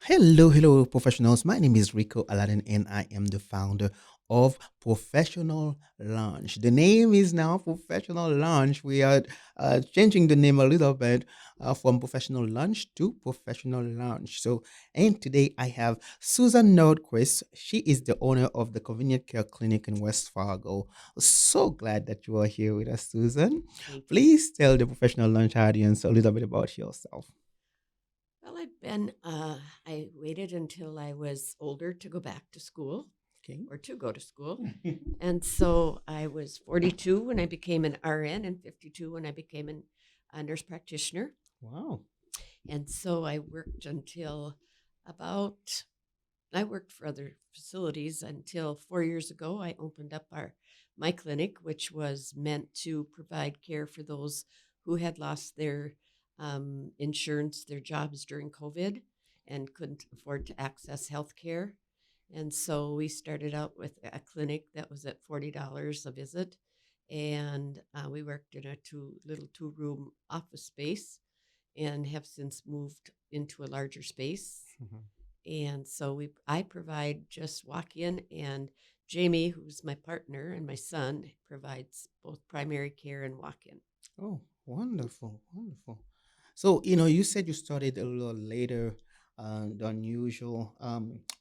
Hello, professionals. My name is Rico Aladdin, and I am the founder of Professional Launch. The name is now Professional Launch. We are changing the name a little bit from Professional Launch to Professional Launch. And today I have Susan Nordquist. She is the owner of the Convenient Care Clinic in West Fargo. So glad that you are here with us, Susan. Thank you. Please tell the Professional Launch audience a little bit about yourself. Well, I waited until I was older to go back to school Okay. or to go to school. And so I was 42 when I became an RN and 52 when I became a nurse practitioner. Wow. And so about, I worked for other facilities until 4 years ago. I opened up my clinic, which was meant to provide care for those who had lost their insurance, their jobs during COVID, and couldn't afford to access health care. And so we started out with a clinic that was at $40 a visit. And we worked in a little 2 room office space and have since moved into a larger space. Mhm. And so I provide just walk in, and Jamie, who's my partner, and my son provides both primary care and walk in. Oh, wonderful, wonderful. You said you started a little later than usual.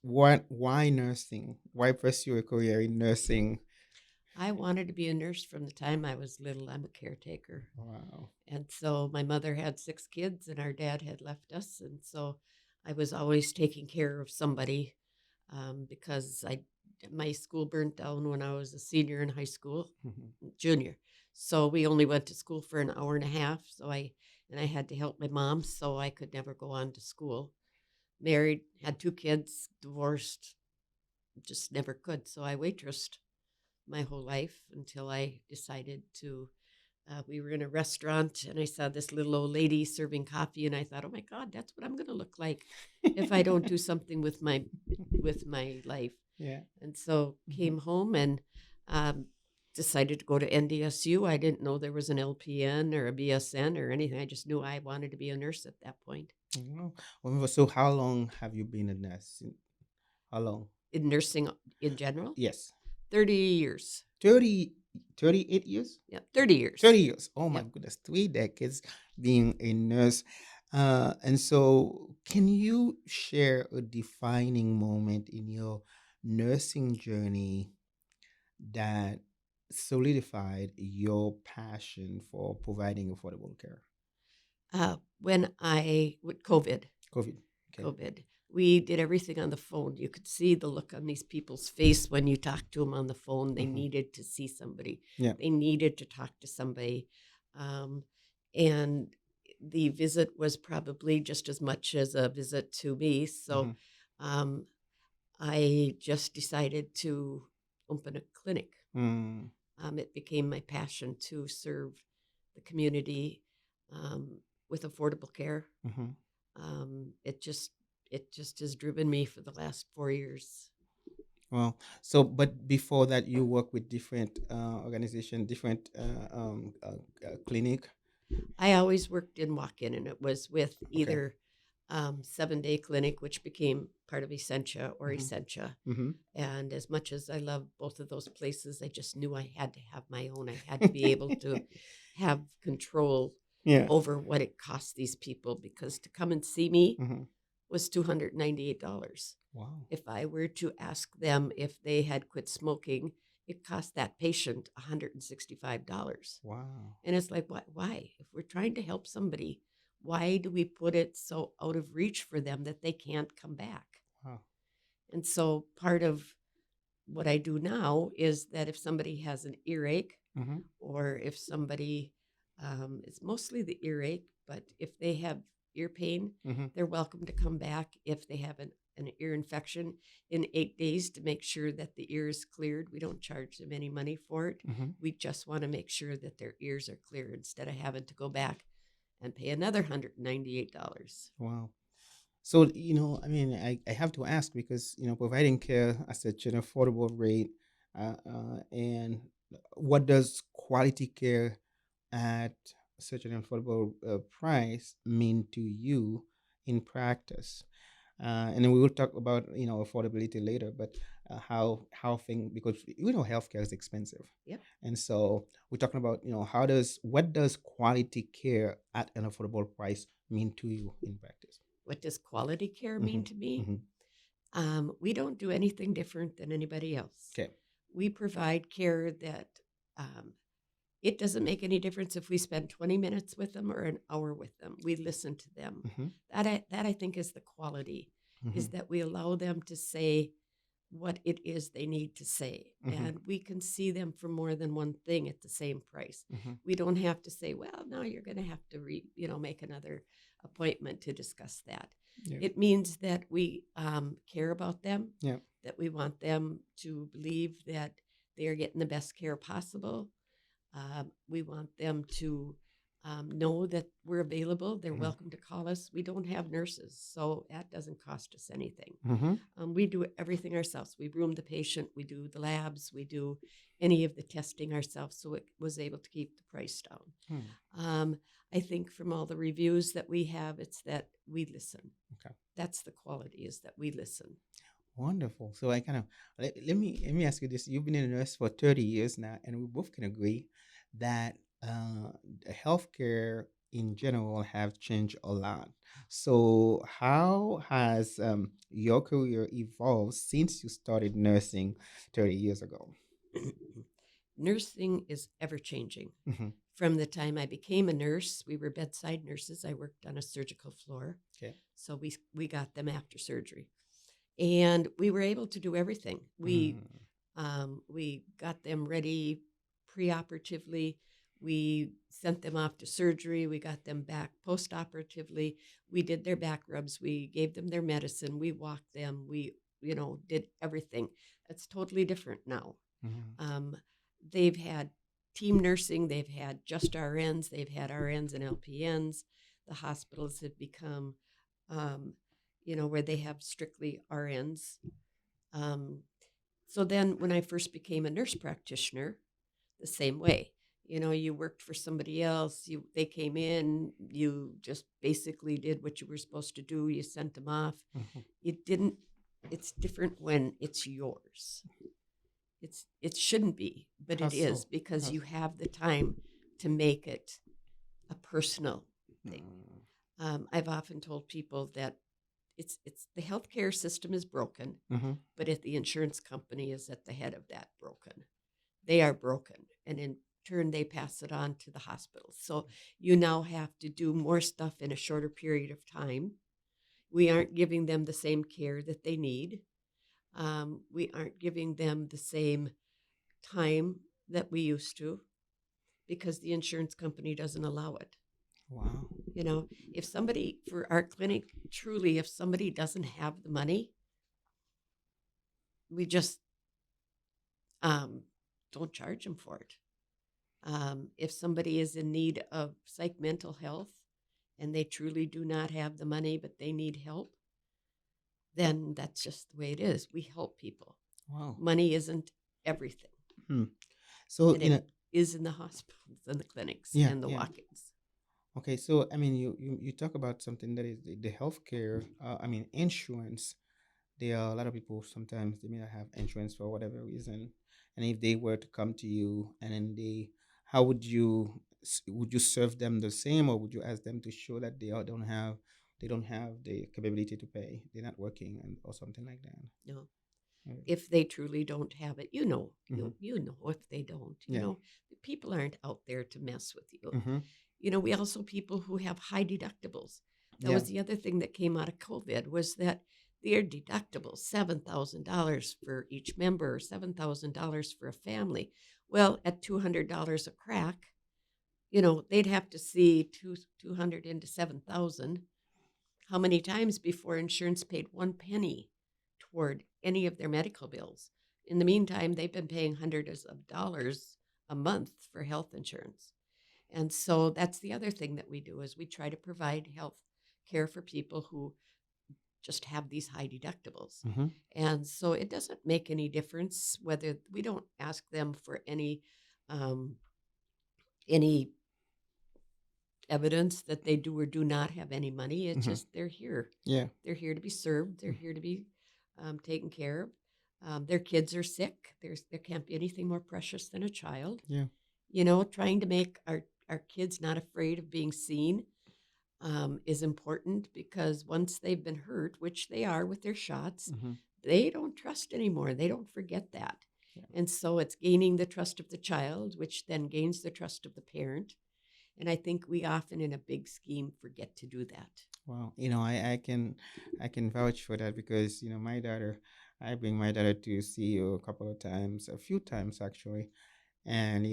Why nursing? Why pursue a career in nursing? I wanted to be a nurse from the time I was little. I'm a caretaker. Wow. And so my mother had 6 kids, and our dad had left us. And so I was always taking care of somebody because my school burnt down when I was a senior in high school, Mhm. junior. So we only went to school for an hour and a half. I had to help my mom, so I could never go on to school. Married, had 2 kids, divorced, just never could. So I waitressed my whole life until I decided to. We were in a restaurant, and I saw this little old lady serving coffee, and I thought, "Oh my God, that's what I'm going to look like if I don't do something with my life." Yeah. And so Mhm. came home and um, decided to go to NDSU. I didn't know there was an LPN or a BSN or anything. I just knew I wanted to be a nurse at that point. Wow. So how long have you been a nurse? How long? In nursing in general, Yes. 30 years. 30, 38 years? Yep, 30 years. 30 years. Oh my Yep. goodness, 3 decades being a nurse. And so, can you share a defining moment in your nursing journey that solidified your passion for providing affordable care? With COVID, COVID. Okay. COVID. We did everything on the phone. You could see the look on these people's face when you talked to them on the phone. They Hmm. needed to see somebody. Yeah. They needed to talk to somebody. Um, and the visit was probably just as much as a visit to me. So Hmm. um, I just decided to open a clinic. Mm. It became my passion to serve the community um, with affordable care. Hmm. Um, it just it just has driven me for the last 4 years. Well, so but before that, you work with different organization, different clinic. I always worked in walk-in, and it was with Okay. either 7 Day Clinic, which became part of Essentia, or Hmm. Essentia. Hmm. And as much as I love both of those places, I just knew I had to have my own. I had to be able to have control Yeah. over what it cost these people, because to come and see me Hmm. was $298. Wow. If I were to ask them if they had quit smoking, it cost that patient $165. Wow. And it's like, why? If we're trying to help somebody, why do we put it so out of reach for them that they can't come back? Wow. And so part of what I do now is that if somebody has an earache, Hmm. or if somebody, it's mostly the earache, but if they have ear pain, Hmm. they're welcome to come back if they have an ear infection in 8 days to make sure that the ear is cleared. We don't charge them any money for it. Hmm. We just want to make sure that their ears are clear instead of having to go back and pay another $198. Wow. So, I have to ask because, providing care at such an affordable rate, and what does quality care at such an affordable price mean to you in practice? And then we will talk about affordability later, but how thing because healthcare is expensive, Yep. and so we're talking about how does what does quality care at an affordable price mean to you in practice? What does quality care Mm-hmm. mean to me? Mm-hmm. We don't do anything different than anybody else. Okay. We provide care that um, it doesn't make any difference if we spend 20 minutes with them or an hour with them. We listen to them. Mm-hmm. That I think is the quality, Mm-hmm. is that we allow them to say what it is they need to say. Mm-hmm. And we can see them for more than one thing at the same price. Mm-hmm. We don't have to say, well, now you're going to have to make another appointment to discuss that. Yeah. It means that we care about them, Yeah. that we want them to believe that they are getting the best care possible. We want them to know that we're available. They're Mm-hmm. welcome to call us. We don't have nurses, so that doesn't cost us anything. Mm-hmm. We do everything ourselves. We room the patient, we do the labs, we do any of the testing ourselves, so it was able to keep the price down. Hmm. Um, I think from all the reviews that we have, it's that we listen. Okay. That's the quality, is that we listen. Wonderful. So I kind of let me ask you this. You've been in a nurse for 30 years now, and we both can agree that the healthcare in general have changed a lot. So how has your career evolved since you started nursing 30 years ago? Nursing is ever changing. Hmm. From the time I became a nurse, we were bedside nurses. I worked on a surgical floor, Okay. so we got them after surgery, and we were able to do everything. Mm. We got them ready preoperatively. We sent them off to surgery. We got them back postoperatively. We did their back rubs. We gave them their medicine. We walked them. We, did everything. It's totally different now. Mm. Um, they've had team nursing. They've had just RNs. They've had RNs and LPNs. The hospitals have become, um, where they have strictly RNs. Um, so then, when I first became a nurse practitioner, the same way. You worked for somebody else. They came in. You just basically did what you were supposed to do. You sent them off. Mhm. It didn't. It's different when it's yours. It shouldn't be, but How it is, so? because How you so? have the time to make it a personal thing. Mm. I've often told people that it's the healthcare system is broken, Mhm. but if the insurance company is at the head of that broken. They are broken, and in turn they pass it on to the hospitals. So you now have to do more stuff in a shorter period of time. We aren't giving them the same care that they need. We aren't giving them the same time that we used to, because the insurance company doesn't allow it. Wow. If somebody, for our clinic, truly, if somebody doesn't have the money, we just don't charge them for it. If somebody is in need of psych mental health and they truly do not have the money, but they need help, then that's just the way it is. We help people. Wow. Money isn't everything, Hmm. So and it is in the hospitals and the clinics yeah, and the yeah. walk ins. Okay, so I mean, you talk about something that is the healthcare. I mean, insurance. There are a lot of people sometimes they may not have insurance for whatever reason, and if they were to come to you, and then how would you serve them the same, or would you ask them to show that they don't have the capability to pay, they're not working, and or something like that? No, Yeah. if they truly don't have it, Mm-hmm. you know if they don't, Yeah. people aren't out there to mess with you. Mm-hmm. We also people who have high deductibles. That Yeah. was the other thing that came out of COVID, was that their deductibles, $7,000 for each member, $7,000 for a family. Well, at $200 a crack, they'd have to see 200 into 7,000. How many times before insurance paid one penny toward any of their medical bills? In the meantime, they've been paying hundreds of dollars a month for health insurance. And so that's the other thing that we do, is we try to provide health care for people who just have these high deductibles. Mm-hmm. And so it doesn't make any difference whether we don't ask them for any um, evidence that they do or do not have any money. It's Hmm. just they're here. Yeah. They're here to be served. They're here to be taken care of. Their kids are sick. There can't be anything more precious than a child. Yeah. Trying to make our kids not afraid of being seen is important because once they've been hurt, which they are with their shots, Hmm. they don't trust anymore. They don't forget that. Yeah. And so it's gaining the trust of the child, which then gains the trust of the parent. And I think we often, in a big scheme, forget to do that. Well, I can vouch for that because my daughter, I bring my daughter to see you a couple of times, a few times actually, and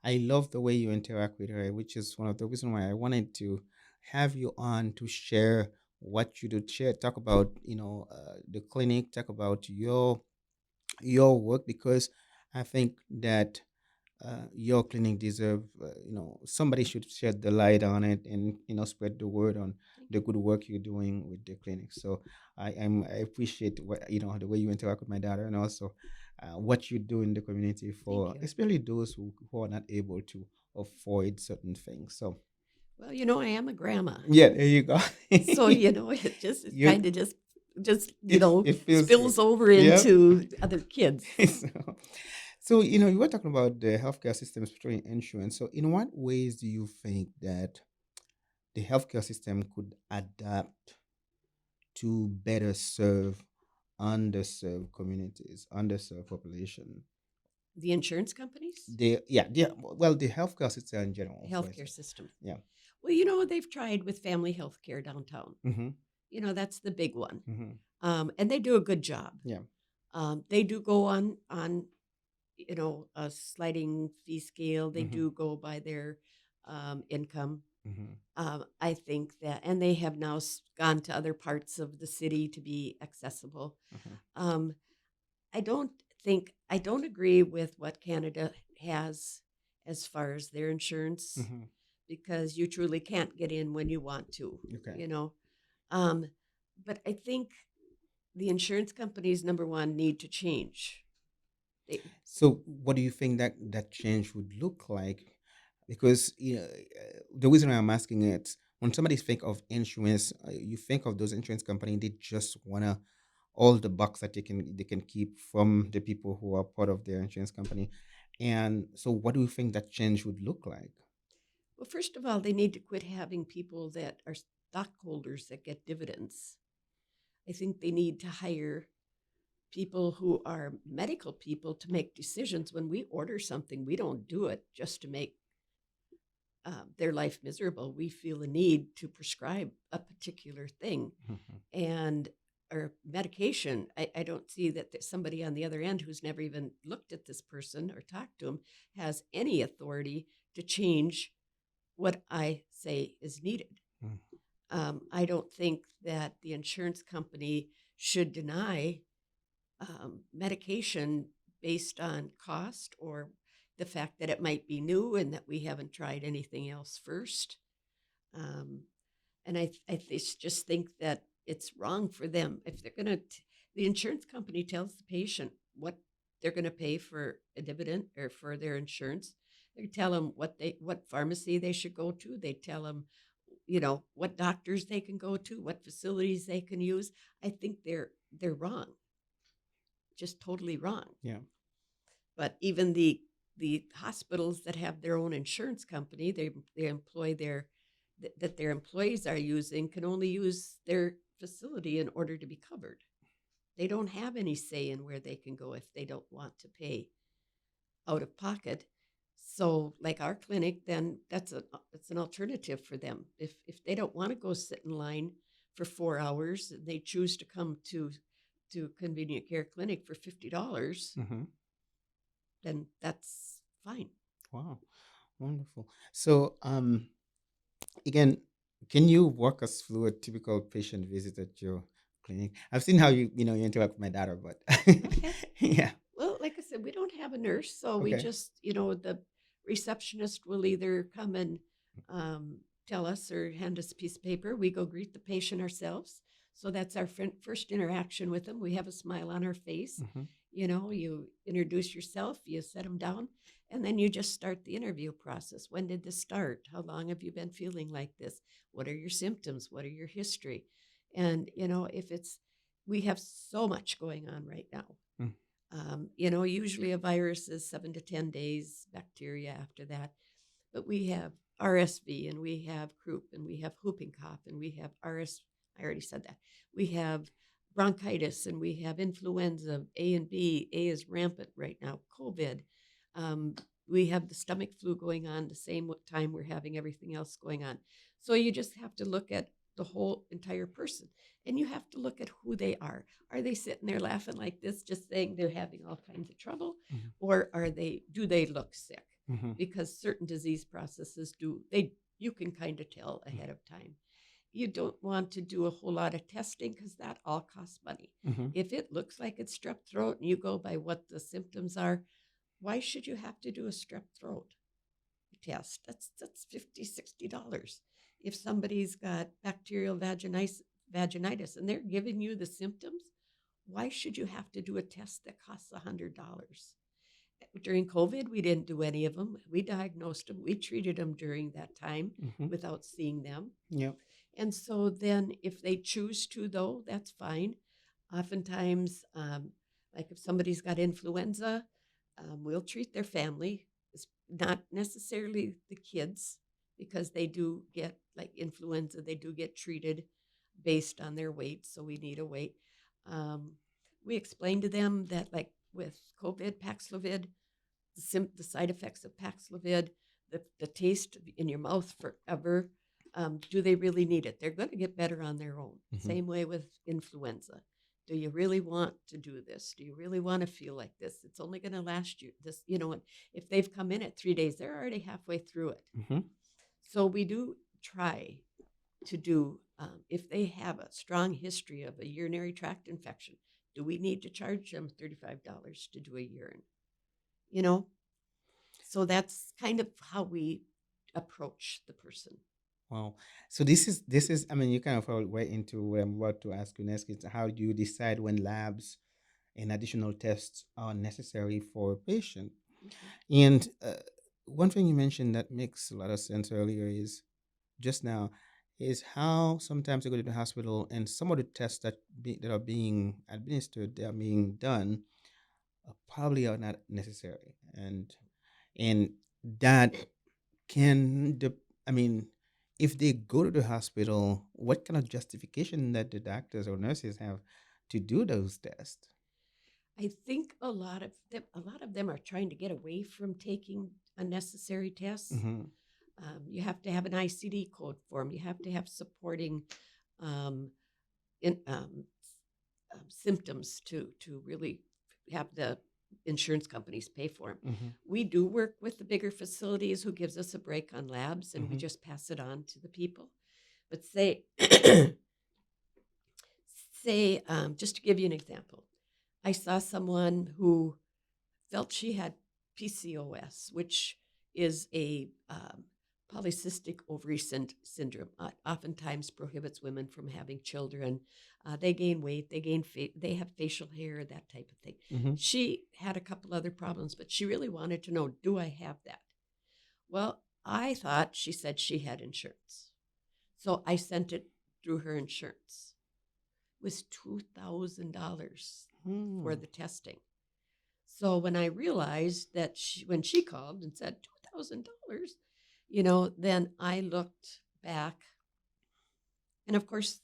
I love the way you interact with her, which is one of the reasons why I wanted to have you on to share what you do, share, talk about the clinic, talk about your work because I think that your clinic deserve somebody should shed the light on it and spread the word on Thank the you. good work you're doing with the clinic. So I appreciate what the way you interact with my daughter and also what you do in the community Thank for you. especially those who are not able to afford certain things. So Well, I am a grandma. yeah, there you go. So, it you kind of just, it feels good. spills over Yep. into other kids. So you were talking about the healthcare system, especially insurance. So, in what ways do you think that the healthcare system could adapt to better serve underserved communities, underserved population? The insurance companies, The healthcare system in general, for healthcare instance. system. Yeah. Well, they've tried with family health care downtown. Mm-hmm. That's the big one. Mm-hmm. And they do a good job. Yeah. They do go on a sliding fee scale. They Mm-hmm. do go by their income. Mm-hmm. I think that, and they have now gone to other parts of the city to be accessible. Mm-hmm. Um, I don't agree with what Canada has as far as their insurance Mm-hmm. because you truly can't get in when you want to, Okay. you know. Um, but I think the insurance companies, number one, need to change. They, So, what do you think that change would look like? Because the reason I'm asking it, when somebody think of insurance, you think of those insurance companies. They just wanna all the bucks that they can keep from the people who are part of their insurance company. And so, what do you think that change would look like? well, first of all, they need to quit having people that are stockholders that get dividends. I think they need to hire people who are medical people to make decisions. When we order something, we don't do it just to make their life miserable. We feel a need to prescribe a particular thing. Mhm. And or medication, I don't see that somebody on the other end who's never even looked at this person or talked to him has any authority to change what I say is needed. Mm. I don't think that the insurance company should deny medication based on cost or the fact that it might be new and that we haven't tried anything else first. Um, and just think that it's wrong for them. If they're going to, the insurance company tells the patient what they're going to pay for a dividend or for their insurance. They tell them what pharmacy they should go to. They tell them, what doctors they can go to, what facilities they can use. I think they're wrong, just totally wrong. Yeah. But even the hospitals that have their own insurance company, they employ that their employees are using can only use their facility in order to be covered. They don't have any say in where they can go if they don't want to pay out of pocket. So, like our clinic, then it's an alternative for them. If they don't want to go sit in line for 4 hours, and they choose to come to convenient care clinic for $50, Hmm. then that's fine. Wow. Wonderful. So, again, can you walk us through a typical patient visit at your clinic? I've seen how you interact with my daughter, but Okay. yeah. Well, like I said, we don't have a nurse, so we Okay. just, the receptionist will either come and tell us or hand us a piece of paper. We go greet the patient ourselves. So that's our first interaction with them. We have a smile on our face. Hmm. You introduce yourself, you set them down, and then you just start the interview process. When did this start? How long have you been feeling like this? What are your symptoms? What are your history? And, if it's, we have so much going on right now. Mm. Usually a virus is 7 to 10 days, bacteria after that. But we have RSV and we have croup and we have whooping cough and we have RS. I already said that. We have bronchitis and we have influenza A and B. A is rampant right now. COVID. Um, we have the stomach flu going on the same time we're having everything else going on. So you just have to look at the whole entire person, and you have to look at who they are. Are they sitting there laughing like this, just saying they're having all kinds of trouble, Mhm. or do they look sick? Mhm. Because certain disease processes do they you can kind of tell ahead of time. You don't want to do a whole lot of testing because that all costs money. Mhm. If it looks like it's strep throat and you go by what the symptoms are, why should you have to do a strep throat test? That's $50, $60. If somebody's got bacterial vaginitis and they're giving you the symptoms, why should you have to do a test that costs $100? During COVID, we didn't do any of them. We diagnosed them, we treated them during that time Mhm. without seeing them. Yep. And so then, if they choose to, though, that's fine. Oftentimes, like if somebody's got influenza, we'll treat their family. It's not necessarily the kids, because they do get, like influenza, they do get treated based on their weight. So we need a weight. Um, we explain to them that, like with COVID, Paxlovid, the side effects of Paxlovid, the taste in your mouth forever. Do they really need it? They're going to get better on their own. Mhm. Same way with influenza. Do you really want to do this? Do you really want to feel like this? It's only going to last you this, and if they've come in at 3 days, they're already halfway through it. Mhm. So we do try to do, if they have a strong history of a urinary tract infection, do we need to charge them $35 to do a urine? You know, so that's kind of how we approach the person. Wow. So this is. I mean, you kind of fell right into what I'm about to ask you next. Is how do you decide when labs and additional tests are necessary for a patient? Mhm. And one thing you mentioned that makes a lot of sense earlier is just now is how sometimes you go to the hospital and some of the tests that are being administered, they are being done, probably are not necessary, and that can the I mean, if they go to the hospital, what kind of justification that the doctors or nurses have to do those tests? I think a lot of them are trying to get away from taking unnecessary tests. Mm-hmm. You have to have an ICD code for them. You have to have supporting um, in, symptoms to really have the insurance companies pay for them. Mm-hmm. We do work with the bigger facilities who gives us a break on labs, and we Mm-hmm. just pass it on to the people. But say, just to give you an example, I saw someone who felt she had PCOS, which is a polycystic ovary syndrome. Oftentimes prohibits women from having children. They gain weight, they have facial hair, that type of thing. Mm-hmm. She had a couple other problems, but she really wanted to know, do I have that? Well, I thought she said she had insurance. So I sent it through her insurance. It was $2,000 Mm-hmm. for the testing. So when I realized that when she called and said $2,000, then I looked back. And of course,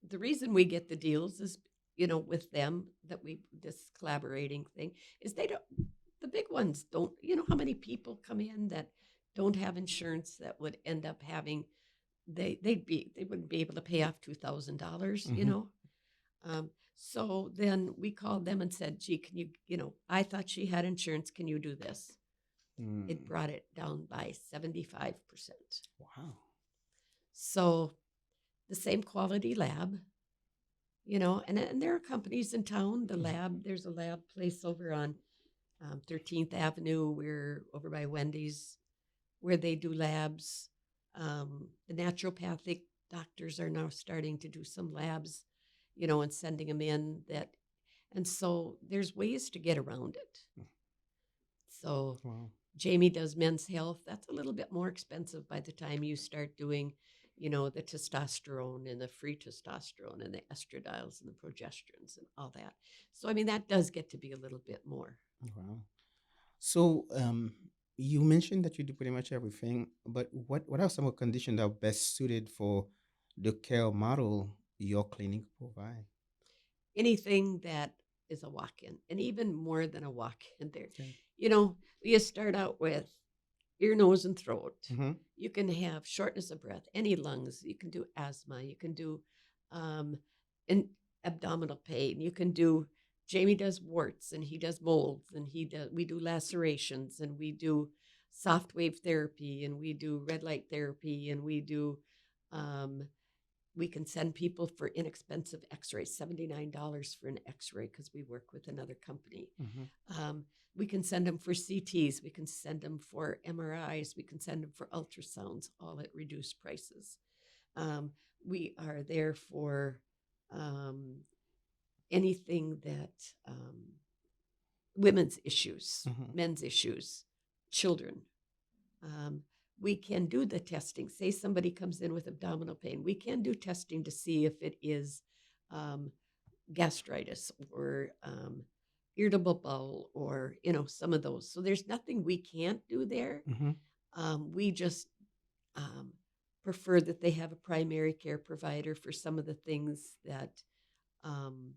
the reason we get the deals is, with them, this collaborating thing, is the big ones don't, how many people come in that don't have insurance that would end up having, they wouldn't be able to pay off $2,000, Mm-hmm. So then we called them and said, gee, can you, I thought she had insurance. Can you do this? It Mm. brought it down by 75%. Wow. So the same quality lab, and there are companies in town. There's a lab place over on 13th Avenue. We're over by Wendy's, where they do labs. The naturopathic doctors are now starting to do some labs, and sending them in that. And so there's ways to get around it. So Wow. Jamie does men's health. That's a little bit more expensive by the time you start doing, the testosterone and the free testosterone and the estradiol and the progesterones and all that. So, I mean, that does get to be a little bit more. Wow. So, you mentioned that you do pretty much everything, but what are some of the conditions that are best suited for the care model your clinic provide? Anything that is a walk in, and even more than a walk in there. Okay. You start out with ear, nose, and throat. Mm-hmm. You can have shortness of breath, any lungs. You can do asthma. You can do um, an abdominal pain. You can do. Jamie does warts, and he does molds, and he does. We do lacerations, and we do soft wave therapy, and we do red light therapy, and we do. Um, we can send people for inexpensive X-rays, $79 for an X-ray because we work with another company. Mm-hmm. Um, we can send them for CTs. We can send them for MRIs. We can send them for ultrasounds, all at reduced prices. Um, we are there for um, anything that women's issues, Mm-hmm. men's issues, children. Um, we can do the testing. Say somebody comes in with abdominal pain, we can do testing to see if it is um, gastritis or irritable bowel or some of those. So there's nothing we can't do there. Mm-hmm. We just um, prefer that they have a primary care provider for some of the things that um,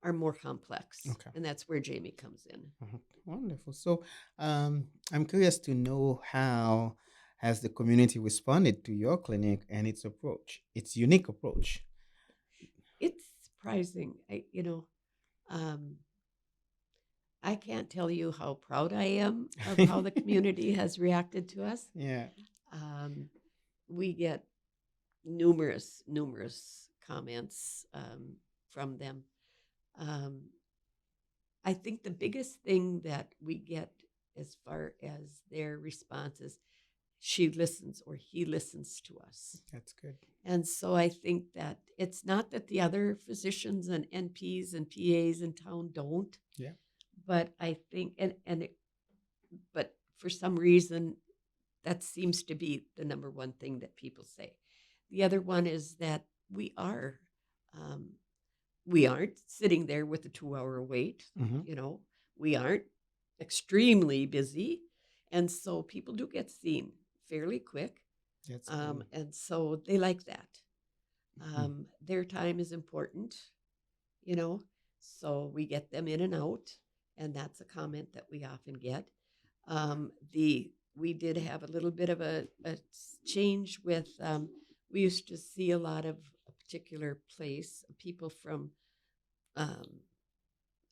are more complex, Okay. and that's where Jamie comes in. Mhm. Wonderful. So, I'm curious to know how has the community responded to your clinic and its approach, its unique approach. It's surprising, um, I can't tell you how proud I am of how the community has reacted to us. Yeah. Um, we get numerous comments from them. Um, I think the biggest thing that we get as far as their responses, she listens or he listens to us. That's good. And so I think that it's not that the other physicians and NPs and PAs in town don't, Yeah. but I think but for some reason that seems to be the number one thing that people say. The other one is that um, we aren't sitting there with a 2 hour wait. Mm-hmm. You know, we aren't extremely busy, and so people do get seen fairly quick, That's good. and so they like that. Mm. Their time is important, you know, so we get them in and out, and that's a comment that we often get. The We did have a little bit of a change with we used to see a lot of a particular place, people from um,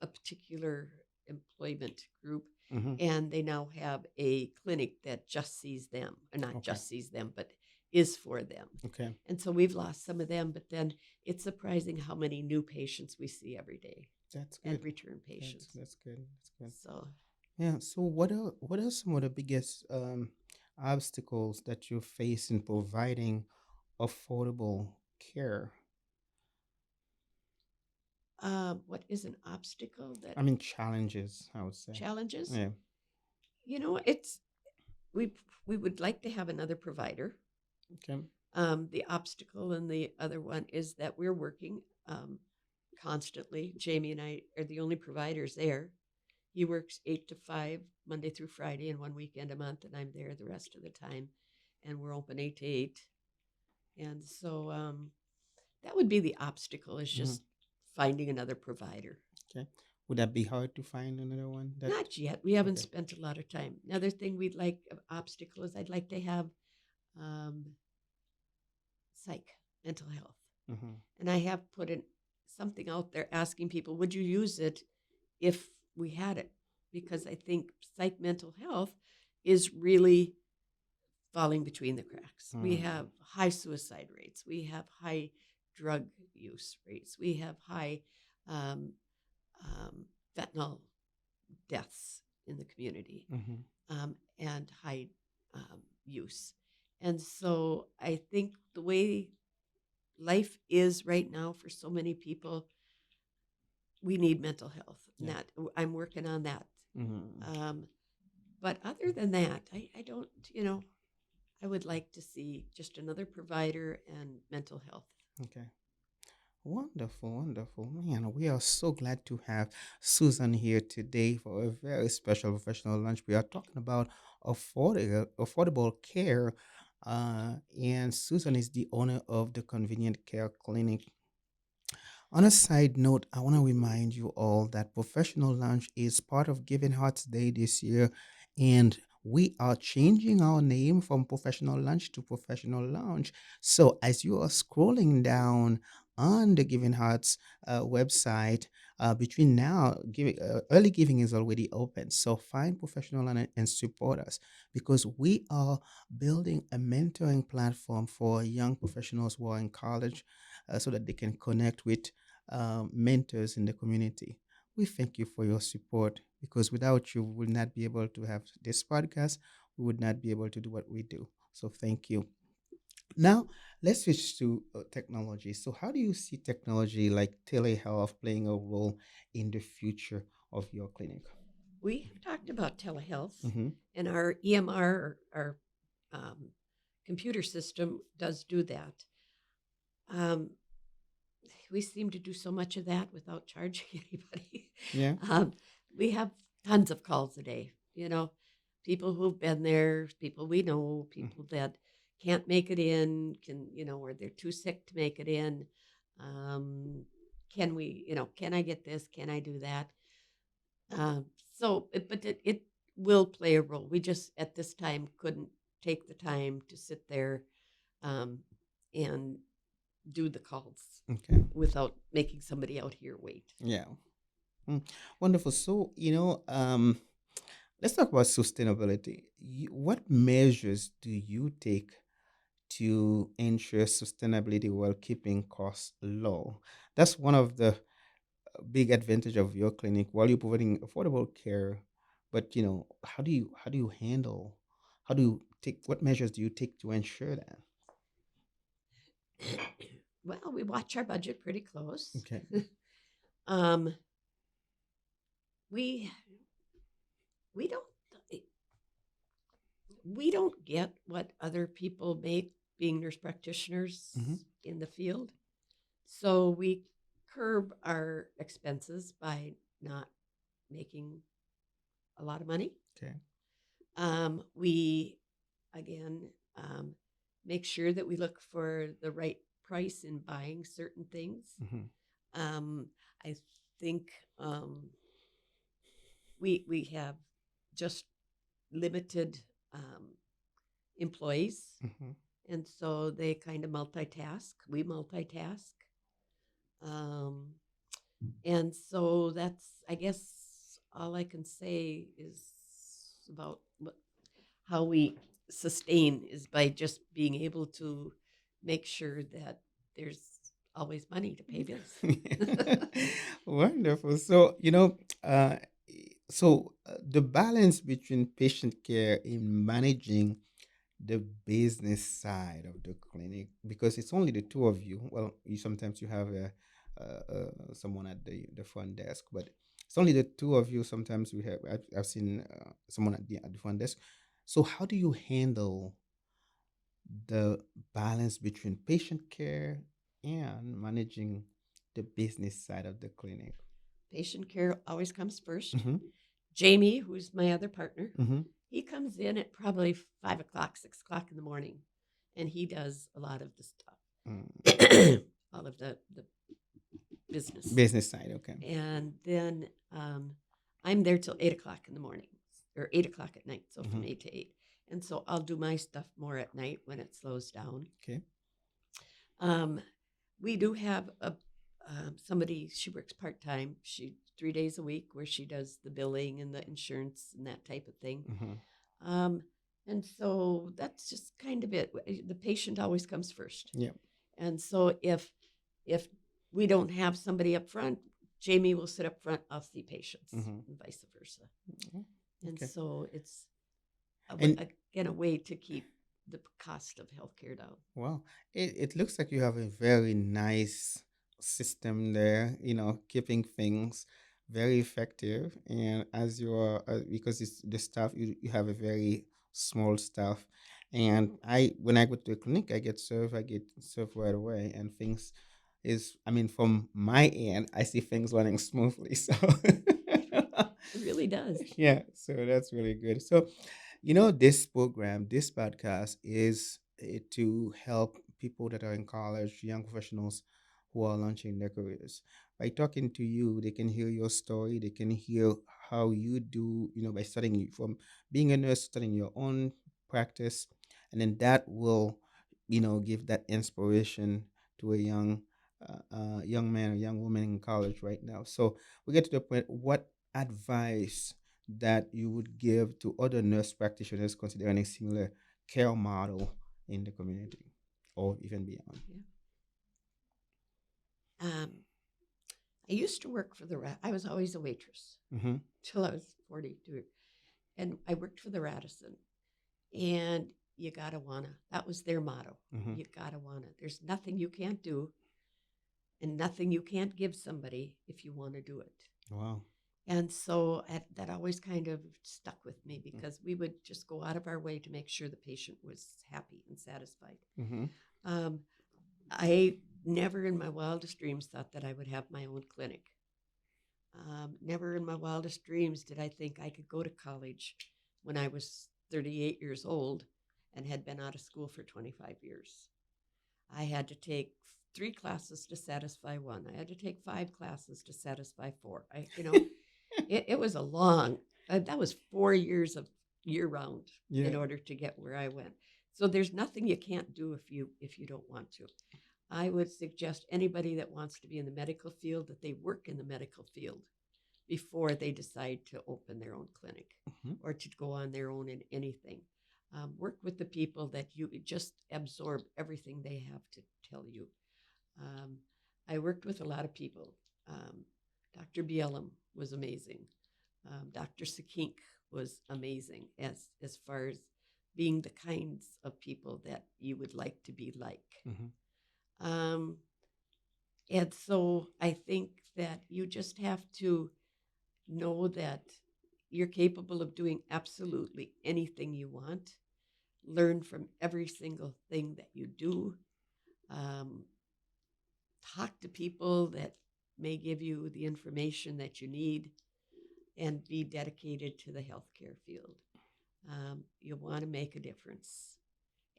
a particular employment group, Mm-hmm. and they now have a clinic that just sees them, or not Okay. just sees them, but is for them. Okay. And so we've lost some of them, but then it's surprising how many new patients we see every day That's and good. return patients. That's good. That's good. So Yeah. So, what are some of the biggest obstacles that you face in providing affordable care? what is an obstacle that I mean, challenges, I would say. challenges? Yeah. It's we we would like to have another provider. Okay. The obstacle and the other one is that we're working constantly. Jamie and I are the only providers there. He works 8 to 5 Monday through Friday and one weekend a month, and I'm there the rest of the time. And we're open 8 to 8. And so that would be the obstacle is Mm-hmm. just finding another provider. Okay. Would that be hard to find another one? That Not yet. We haven't okay. spent a lot of time. Another thing we'd like obstacle is I'd like to have um, psych, mental health. Mm-hmm. And I have put something out there asking people, would you use it if we had it? Because I think psych mental health is really falling between the cracks. We Mm-hmm. have high suicide rates. We have high drug use rates. We have high um, fentanyl deaths in the community Mm-hmm. and high use. And so I think the way life is right now for so many people, we need mental health. And Yeah. that I'm working on that. Hmm. Um, but other than that, I don't, I would like to see just another provider and mental health. Okay. Wonderful, wonderful. Man, we are so glad to have Susan here today for a very special professional lunch. We are talking about affordable care. And Susan is the owner of the Convenient Care Clinic. On a side note, I want to remind you all that Professional Lounge is part of Giving Hearts Day this year, and we are changing our name from Professional Lunch to Professional Lounge. So, as you are scrolling down on the Giving Hearts website, between now, early giving is already open. So, find Professional and support us because we are building a mentoring platform for young professionals who are in college so that they can connect with mentors in the community. We thank you for your support because without you, we would not be able to have this podcast. We would not be able to do what we do. So thank you. Now, let's switch to technology. So, how do you see technology like telehealth playing a role in the future of your clinic? We have talked about telehealth, Mm-hmm. and our EMR, our um, computer system, does do that. Um, we seem to do so much of that without charging anybody. Yeah. um, we have tons of calls a day, people who've been there, people we know, Mm-hmm. people that can't make it in, or they're too sick to make it in. Um, can I get this? Can I do that? Um, but it will play a role. We just at this time couldn't take the time to sit there um, and do the calls Okay. without making somebody out here wait. Yeah. Mm. Wonderful. So, let's talk about sustainability. What measures do you take to ensure sustainability while keeping costs low? That's one of the big advantage of your clinic while you're providing affordable care. But how do you handle? How do you take? What measures do you take to ensure that? Well, we watch our budget pretty close. Okay. um, we we don't we don't get what other people make being nurse Mm-hmm. practitioners in the field. So we curb our expenses by not making a lot of money. Okay. We, again, um, make sure that we look for the right price in buying certain things. Mm-hmm. Um, I think we have just limited employees, Mm-hmm. and so they kind of multitask. We multitask. Um, And so that's, I guess, all I can say is about how we sustain is by just being able to make sure that there's always money to pay bills. Wonderful. So, the balance between patient care in managing the business side of the clinic, because it's only the two of you. Well, sometimes you have someone at the front desk, but it's only the two of you. Sometimes I've seen someone at the front desk. So, how do you handle the balance between patient care and managing the business side of the clinic? Patient care always comes first. Mm-hmm. Jamie, who's my other partner, Mm-hmm. he comes in at probably 5 o'clock, 6 o'clock in the morning, and he does a lot of the Mm. stuff, all of the business. Business side, okay. And then I'm there till 8 o'clock in the morning or 8 o'clock at night. So Mm-hmm. from 8 to 8. And so I'll do my stuff more at night when it slows down. Okay. Um, we do have somebody, she works part time. She 3 days a week where she does the billing and the insurance and that type of thing. Mm-hmm. Um, and so that's just kind of it. The patient always comes first. Yeah. And so if we don't have somebody up front, Jamie will sit up front. I'll see patients, Mm-hmm. and vice versa. Mm-hmm. And Okay. so it's And again a way to keep the cost of healthcare down. wow, it looks like you have a very nice system there, keeping things very effective. And as you're, because it's the staff, you have a very small staff. And when I go to the clinic, I get served right away. And things I mean, from my end, I see things running smoothly. So, It really does. yeah, so that's really good. So, this program, this podcast is to help people that are in college, young professionals who are launching their careers. By talking to you, they can hear your story. They can hear how you do, by studying from being a nurse, studying your own practice. And then that will, give that inspiration to a young man or young woman in college right now. So we get to the point, what advice that you would give to other nurse practitioners considering a similar care model in the community or even beyond? Yeah. Um, I used to work for I was always a waitress Mm-hmm. till I was 42. And I worked for the Radisson. And you gotta wanna. That was their motto. Mm-hmm. You gotta wanna. There's nothing you can't do and nothing you can't give somebody if you want to do it. Wow. And so that always kind of stuck with me because we would just go out of our way to make sure the patient was happy and satisfied. Mm-hmm. Um, I never in my wildest dreams thought that I would have my own clinic. Never in my wildest dreams did I think I could go to college when I was 38 years old and had been out of school for 25 years. I had to take 3 classes to satisfy one. I had to take 5 classes to satisfy four. It was a long, that was 4 years of year round Yeah. in order to get where I went. So there's nothing you can't do if you don't want to. I would suggest anybody that wants to be in the medical field that they work in the medical field before they decide to open their own clinic Mm-hmm. or to go on their own in anything. Work with the people that you just absorb everything they have to tell you. Um, I worked with a lot of people. Dr. Bielem was amazing. Dr. Sakink was amazing as far as being the kinds of people that you would like to be like. Mm-hmm. Um, and so I think that you just have to know that you're capable of doing absolutely anything you want. Learn from every single thing that you do. Um, Talk to people that may give you the information that you need and be dedicated to the healthcare field. You want to make a difference.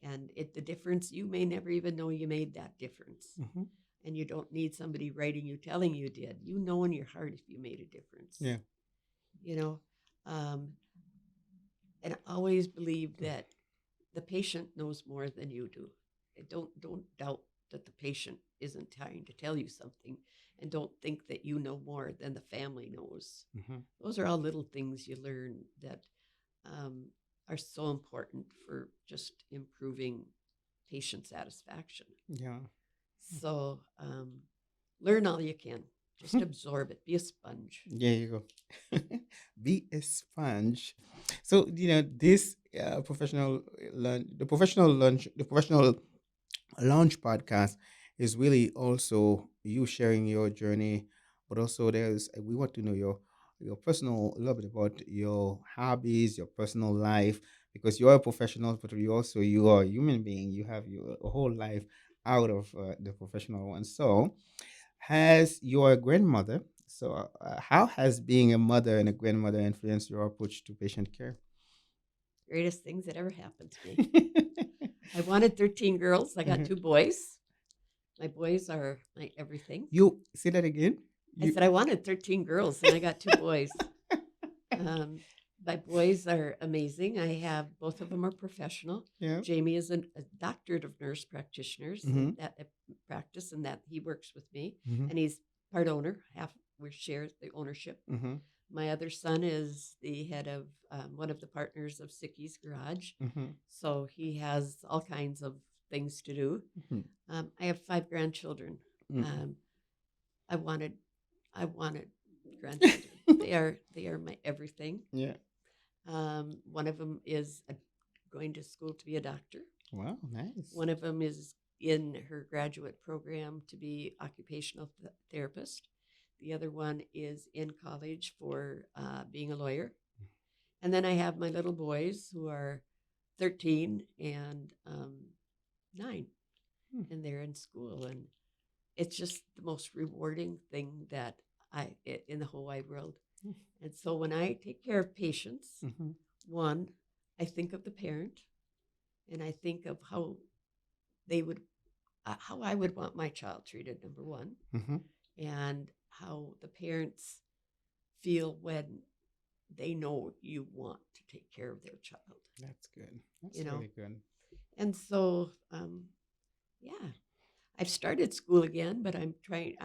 And the difference, you may never even know you made that difference. Mm-hmm. And you don't need somebody writing you telling you did. You know in your heart if you made a difference. Yeah. You know, um, and I always believe that the patient knows more than you do. Don't doubt that the patient isn't trying to tell you something, and don't think that you know more than the family knows. Mm-hmm. Those are all little things you learn that um, are so important for just improving patient satisfaction. Yeah. So learn all you can. Just absorb it. Be a sponge. There you go. Be a sponge. So this the professional launch podcast is really also you sharing your journey, but also we want to know your personal, a little bit about your hobbies, your personal life, because you're a professional, but you are a human being. You have your a whole life out of the professional one. So, has your grandmother? So, how has being a mother and a grandmother influenced your approach to patient care? Greatest things that ever happened to me. I wanted 13 girls. I got Mhm. 2 boys. My boys are my everything. You say that again? I You said I wanted 13 girls and I got 2 boys. Um, my boys are amazing. I have both of them are professional. yeah. Jamie is a doctorate of nurse practitioners Mm-hmm. and that practice and that he works with me Mm-hmm. and he's part owner. Half we share the ownership. Mm-hmm. My other son is the head of one of the partners of Sicky's Garage, Mm-hmm. so he has all kinds of things to do. Mm-hmm. I have 5 grandchildren. Mm-hmm. Um, I wanted I wanted grandchildren. They are my everything. Yeah. One of them is going to school to be a doctor. Wow. Nice. One of them is in her graduate program to be occupational therapist. The other one is in college for being a lawyer. And then I have my little boys who are 13 and 9, Hmm. and they're in school. And it's just the most rewarding thing that in the whole wide world. And so when I take care of patients, Mhm. one, I think of the parent, and I think of they would, how I would want my child treated, number one, Mhm. and how the parents feel when they know you want to take care of their child, That's good. you That's know? really good. And so, yeah, I've started school again, but I'm trying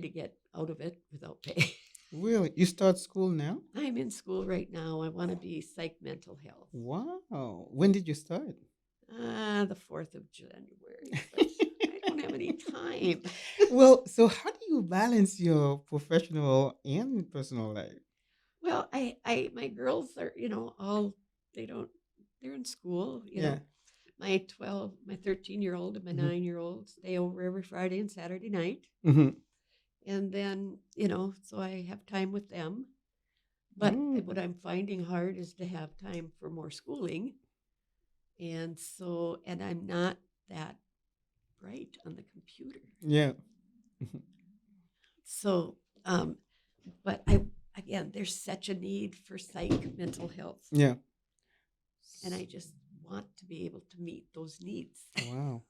to get out of it without pay. Really? You start school now? I'm in school right now. I want to be psych mental health. Wow. When did you start? The 4th of January, but I don't have any time. Well, so how do you balance your professional and personal life? Well, my girls are, all, they don't, they're in school, Yeah. my 13-year-old and my Hmm. 9-year-old stay over every Friday and Saturday night. Hmm. And then, so I have time with them. But Mm. what I'm finding hard is to have time for more schooling. And I'm not that bright on the computer. Yeah. Mhm. So, but again, there's such a need for psych mental health. Yeah. And I just want to be able to meet those needs. Wow.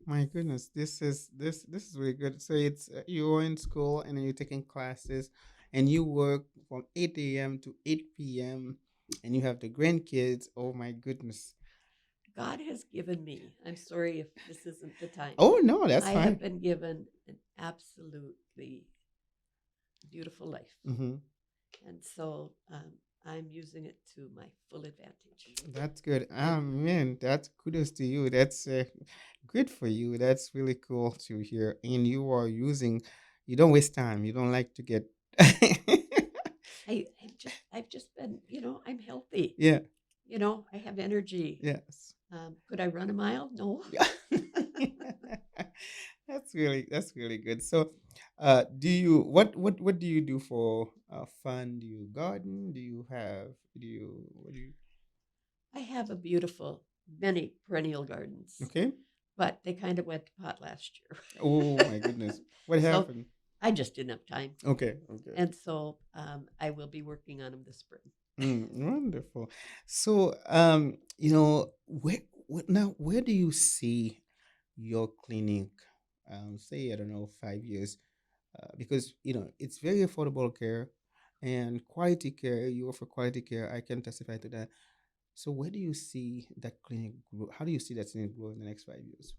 My goodness, this is really good. So it's you're in school and then you're taking classes, and you work from 8 a.m. to 8 p.m. and you have the grandkids. Oh my goodness. God has given me, I'm sorry if this isn't the time, Oh no, that's I have fine. been given an absolutely beautiful life. Mm-hmm. And so I'm using it to my full advantage. That's good. And Man, that's kudos to you. That's good for you. That's really cool to hear. And you are using, you don't waste time. You don't like to get. I've just been, I'm healthy. Yeah. I have energy. Yes. Could I run a mile? No. Yeah. That's really good. So, do you what do you do for fun? Do you garden? What do you? I have a beautiful, many perennial gardens, Okay. but they kind of went to pot last Oh year. my goodness, what So happened? I just didn't have time. Okay. Okay. And so I will be working on them this spring. Wonderful. So, where do you see your clinic? Say, I don't know, 5 years, because it's very affordable care and quality care. You offer quality care. I can testify to that. So, where do you see that clinic grow? How do you see that clinic grow in the next 5 years?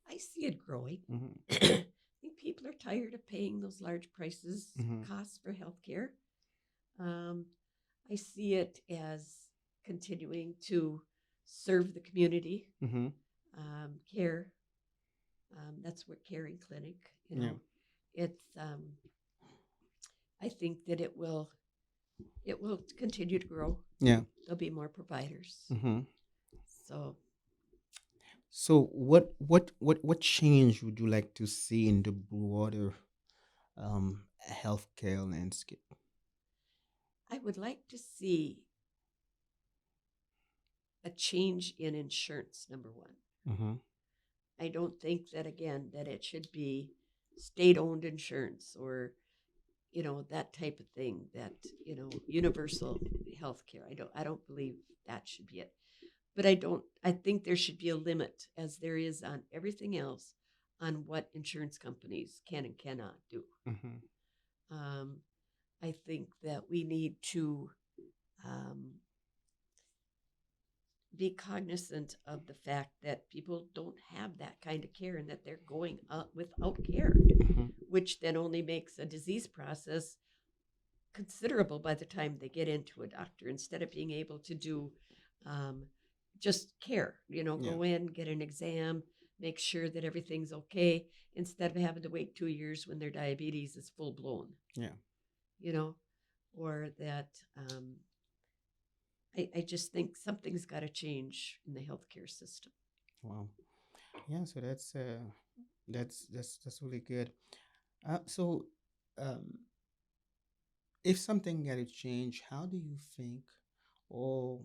I see it growing. Mm-hmm. I think people are tired of paying those large Mm-hmm. costs for healthcare. Um, I see it as continuing to serve the community, Mm-hmm. care. That's what caring clinic. Yeah. It's. I think that it will continue to grow. Yeah. There'll be more providers. Mm-hmm. So So, what change would you like to see in the broader healthcare landscape? I would like to see a change in insurance. Number one, Mm-hmm. I don't think that again that it should be state-owned insurance or that type of thing, that universal health care. I don't believe that should be it. But I think there should be a limit, as there is on everything else, on what insurance companies can and cannot do. Mm-hmm. um, I think that we need to um, be cognizant of the fact that people don't have that kind of care and that they're going up without care, Mm-hmm. which then only makes a disease process considerable by the time they get into a doctor, instead of being able to do um, just care, Yeah. go in, get an exam, make sure that everything's okay, instead of having to wait 2 years when their diabetes is full blown, Yeah. you know, or that I just think something's got to change in the healthcare system. Wow. Yeah. So that's really good. So, um, if something got to change, how do you think, or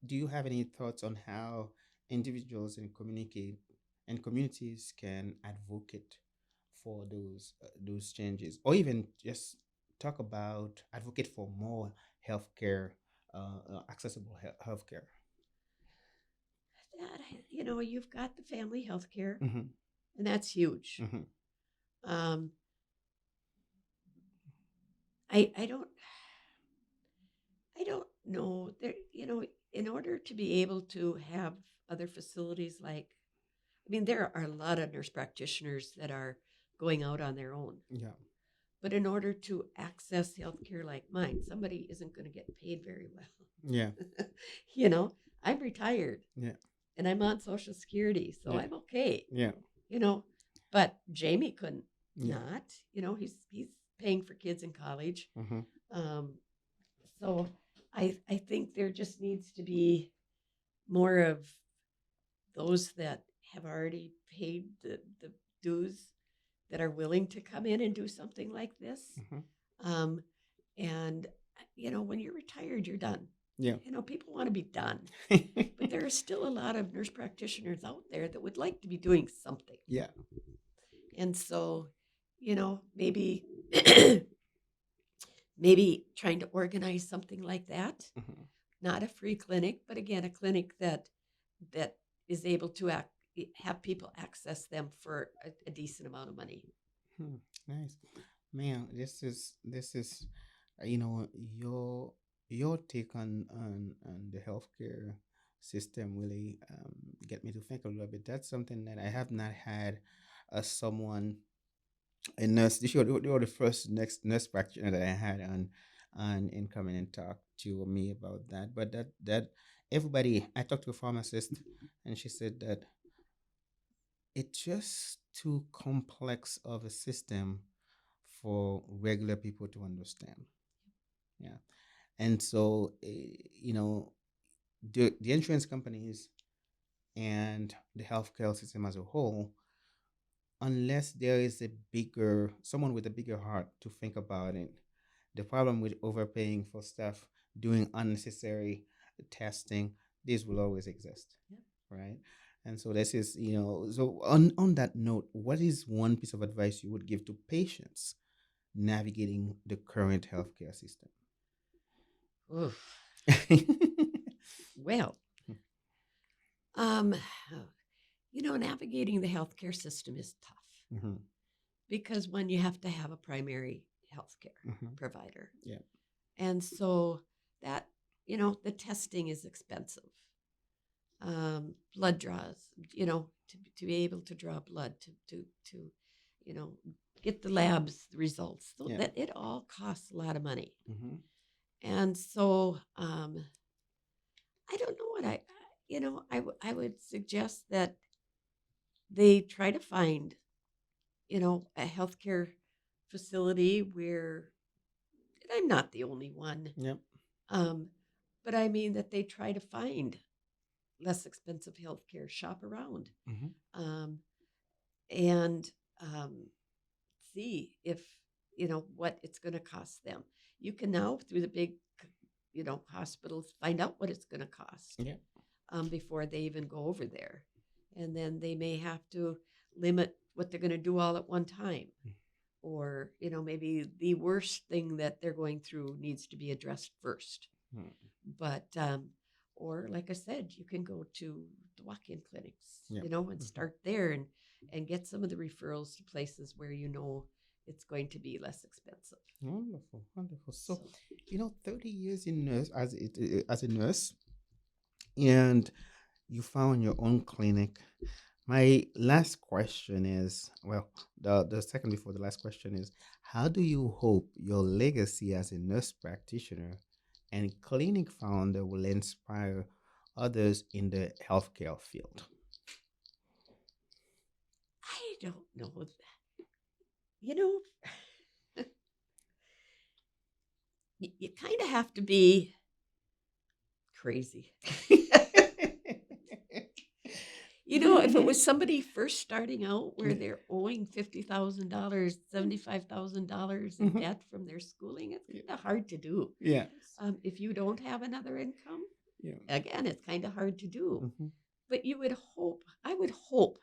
do you have any thoughts on how individuals and communities can advocate for those changes, or even just talk about advocate for more healthcare, accessible healthcare? That, you've got the family health care, Mm-hmm. and that's huge. Mm-hmm. Um, I don't know there. In order to be able to have other facilities like, I mean, there are a lot of nurse practitioners that are going out on their own. Yeah. But in order to access healthcare like mine, somebody isn't going to get paid very Yeah. well. you know, I'm retired Yeah. and I'm on Social Security, so Yeah. I'm okay. Yeah. You know, but Jamie couldn't Yeah. not. He's paying for kids in college. Mm-hmm. Um, so I think there just needs to be more of those that have already paid the dues that are willing to come in and do something like this. Mm-hmm. Um, and when you're retired, you're done. Yeah. People want to be done, but there are still a lot of nurse practitioners out there that would like to be doing something. Yeah. And so, maybe maybe trying to organize something like that. Mm-hmm. Not a free clinic, but again, a clinic that is able to have people access them for a decent amount of money. Hmm. Nice. Man, this is you know your take on the healthcare system really get me to think a little bit. That's something that I have not had someone a nurse. You were the first next nurse practitioner that I had on in coming and talk to me about that. But that everybody, I talked to a pharmacist and she said that it's just too complex of a system for regular people to understand. Yeah. And so, the insurance companies and the healthcare system as a whole, unless there is someone with a bigger heart to think about it, the problem with overpaying for stuff, doing unnecessary testing, this will always exist, Yep. right? And so this is, so on that note, what is one piece of advice you would give to patients navigating the current healthcare system? Oof. Well, um, navigating the healthcare system is tough Hmm. because when you have to have a primary healthcare Hmm. provider, Yeah. and so that the testing is expensive. Blood draws, to be able to draw blood to you know get the labs results, so Yeah. that it all costs a lot of money. Hmm. And so I don't know what I would suggest that they try to find a healthcare facility where, and I'm not the only one, Yep. um, but I mean that they try to find less expensive healthcare, shop around, Hmm. um, and see if what it's going to cost them. You can now through the big hospitals find out what it's going to cost Yeah. before they even go over there, and then they may have to limit what they're going to do all at one time, or maybe the worst thing that they're going through needs to be addressed first. Mm. But or like I said, you can go to the walk-in clinics, Yep. and Hmm. start there and get some of the referrals to places where it's going to be less expensive. Wonderful, wonderful. So, So 30 years in nurse as a nurse, and you found your own clinic. My last question is, well, the second before the last question is, how do you hope your legacy as a nurse practitioner and clinic founder will inspire others in the healthcare field? I don't know. You know, you kind of have to be crazy. If it was somebody first starting out where they're owing $50,000, $75,000 in Mhm. debt from their schooling, it's kind of hard to do. Yes. If you don't have another income, Yeah. again, it's kind of hard to do. Hmm. But I would hope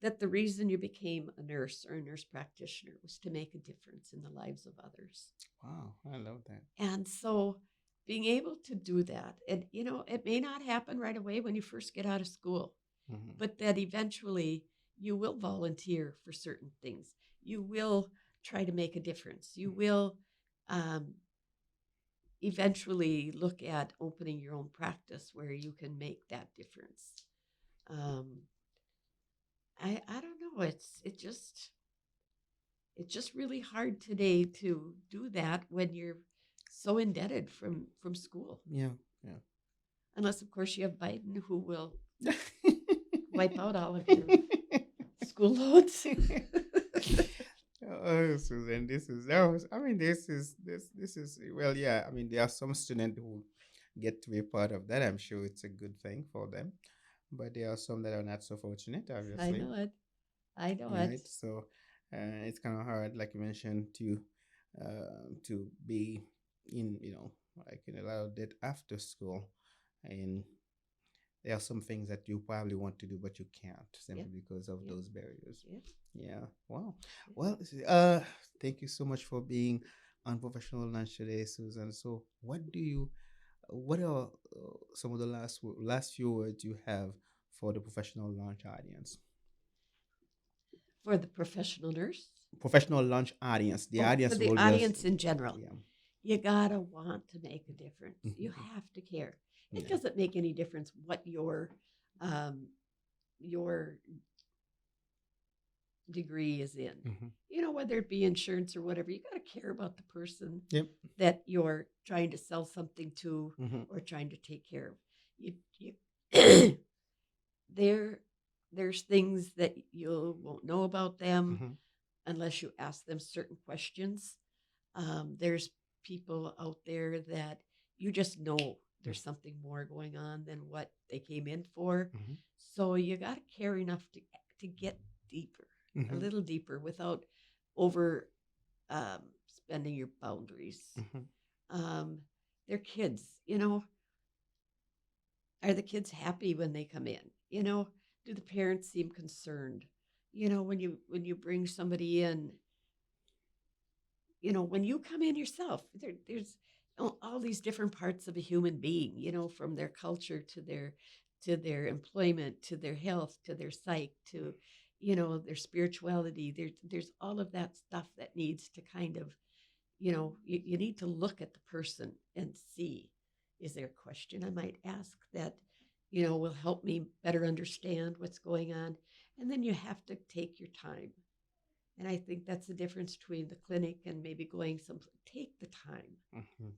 that the reason you became a nurse or a nurse practitioner was to make a difference in the lives of others. Wow, I love that. And so being able to do that, and it may not happen right away when you first get out of school, Hmm. but that eventually you will volunteer for certain things. You will try to make a difference. You will um, eventually look at opening your own practice where you can make that difference. Um, I don't know. It's just really hard today to do that when you're so indebted from school. Yeah, yeah. Unless, of course, you have Biden who will wipe out all of your school loans. Oh, Susan, this is that was, I mean, this is well, yeah. I mean, there are some students who get to be part of that. I'm sure it's a good thing for them, but there are some that are not so fortunate, I obviously, know it. I know it. right? So, it's kind of hard, like you mentioned, to be in, like in a lot of debt after school, and there are some things that you probably want to do but you can't Yep. simply because of Yep. those barriers. Yep. Yeah. Wow. Yep. Well, thank you so much for being on Professional Lunch today, Susan. So, what are some of the last few words you have for the Professional Lunch audience? For the professional nurse. Professional Lunch audience, the Oh, for audience the will just, audience in general. yeah. You gotta want to make a difference. You Mhm. have to care. It Yeah. doesn't make any difference what um, your degree is in. Hmm. Whether it be insurance or whatever, you got to care about the person Yep. that you're trying to sell something to Hmm. or trying to take care of. You there there's things that you won't know about them Hmm. unless you ask them certain questions. There's people out there that you just know there's something more going on than what they came in for. Hmm. So you got to care enough to get deeper, a Hmm. little deeper, without over spending your boundaries. Hmm. Um, they're kids, Are the kids happy when they come in? Do the parents seem concerned? When you bring somebody in, when you come in yourself, there's all these different parts of a human being, from their culture to their employment, to their health, to their psyche, to their spirituality. There's all of that stuff that needs to kind of, you need to look at the person and see, is there a question I might ask that will help me better understand what's going on. And then you have to take your time, and I think that's the difference between the clinic and maybe going some. Take the time. Hmm.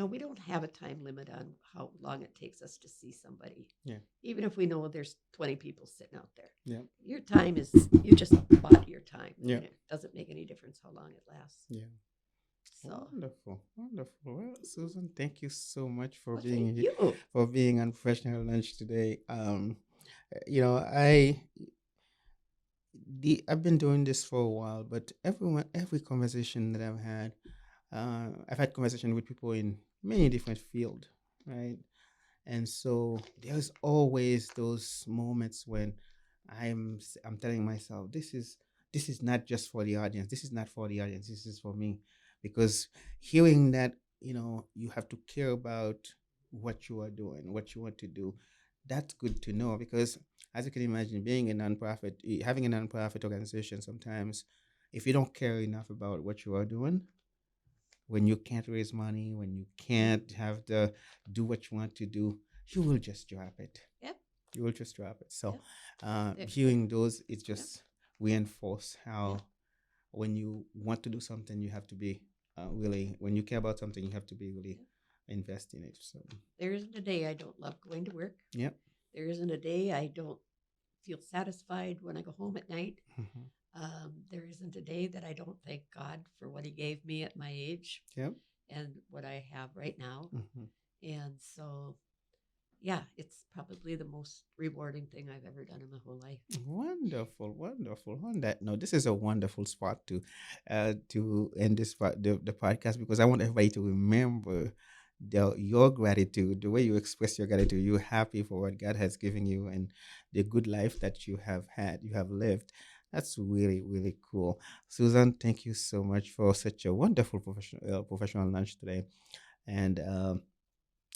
We don't have a time limit on how long it takes us to see somebody, Yeah. even if we know there's 20 people sitting out there. Yeah. Your time is, you just bought your time, Yeah. and it doesn't make any difference how long it lasts. Yeah. So, Wonderful, wonderful. Well, Susan, thank you so much for well, thank being you. on Professional Lunch today. I I've been doing this for a while, but every conversation that I've had conversation with people in many different fields, right? And so there's always those moments when I'm telling myself, this is not just for the audience. This is not for the audience. This is for me, because hearing that, you have to care about what you are doing, what you want to do. That's good to know, because as you can imagine, being a nonprofit, having a nonprofit organization, sometimes if you don't care enough about what you are doing, when you can't raise money, when you Yep. can't have to do what you want to do, you will just drop it. Yep. You will just drop it. So, Yep. There. hearing those, it Yep. just reinforce Yep. how when you want to do something, you have to be really, when you care about something, you have to be really Yep. invest in it. So, There isn't a day I don't love going to work. yeah. There isn't a day I don't feel satisfied when I go home at night. Hmm. There isn't a day that I don't thank God for what He gave me at my age Yeah. and what I have right now. Hmm. And so, yeah, it's probably the most rewarding thing I've ever done in my whole life. Wonderful, wonderful. On that note, this is a wonderful spot to end the podcast, because I want everybody to remember your gratitude, the way you express your gratitude. You're happy for what God has given you and the good life that you have had, you have lived. That's really, really cool. Susan, thank you so much for such a wonderful professional lunch today. And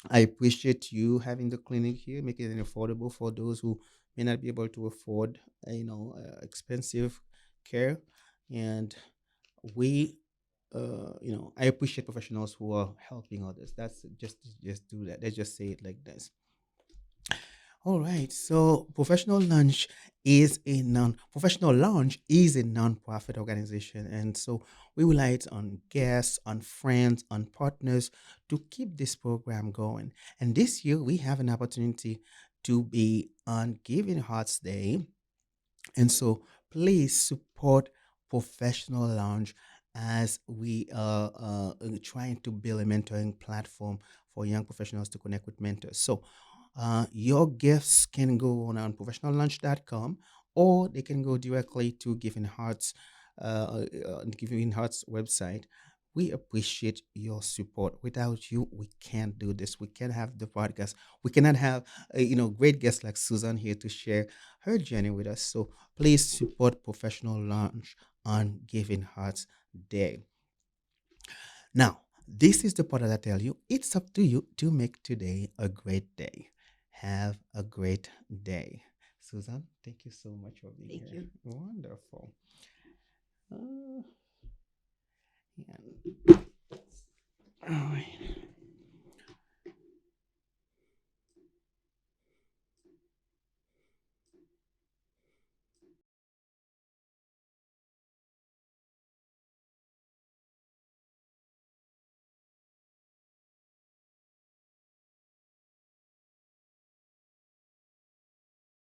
I appreciate you having the clinic here, making it affordable for those who may not be able to afford, expensive care. And we, I appreciate professionals who are helping others. That's just do that. Let's just say it like this. All right. So professional launch is a non-profit organization, and so we rely on guests, on friends, on partners to keep this program going. And this year we have an opportunity to be on Giving Hearts Day, and so please support Professional Lounge as we are trying to build a mentoring platform for young professionals to connect with mentors. So your gifts can go on professionallunch.com, or they can go directly to Giving Hearts website. We appreciate your support. Without you, we can't do this. We can't have the podcast. We cannot have great guests like Susan here to share her journey with us. So please support Professional Launch on Giving Hearts Day. Now, this is the part that I tell you it's up to you to make today a great day. Have a great day. Susan, thank you so much for being Thank here. you. Wonderful. Uh, yeah. All right.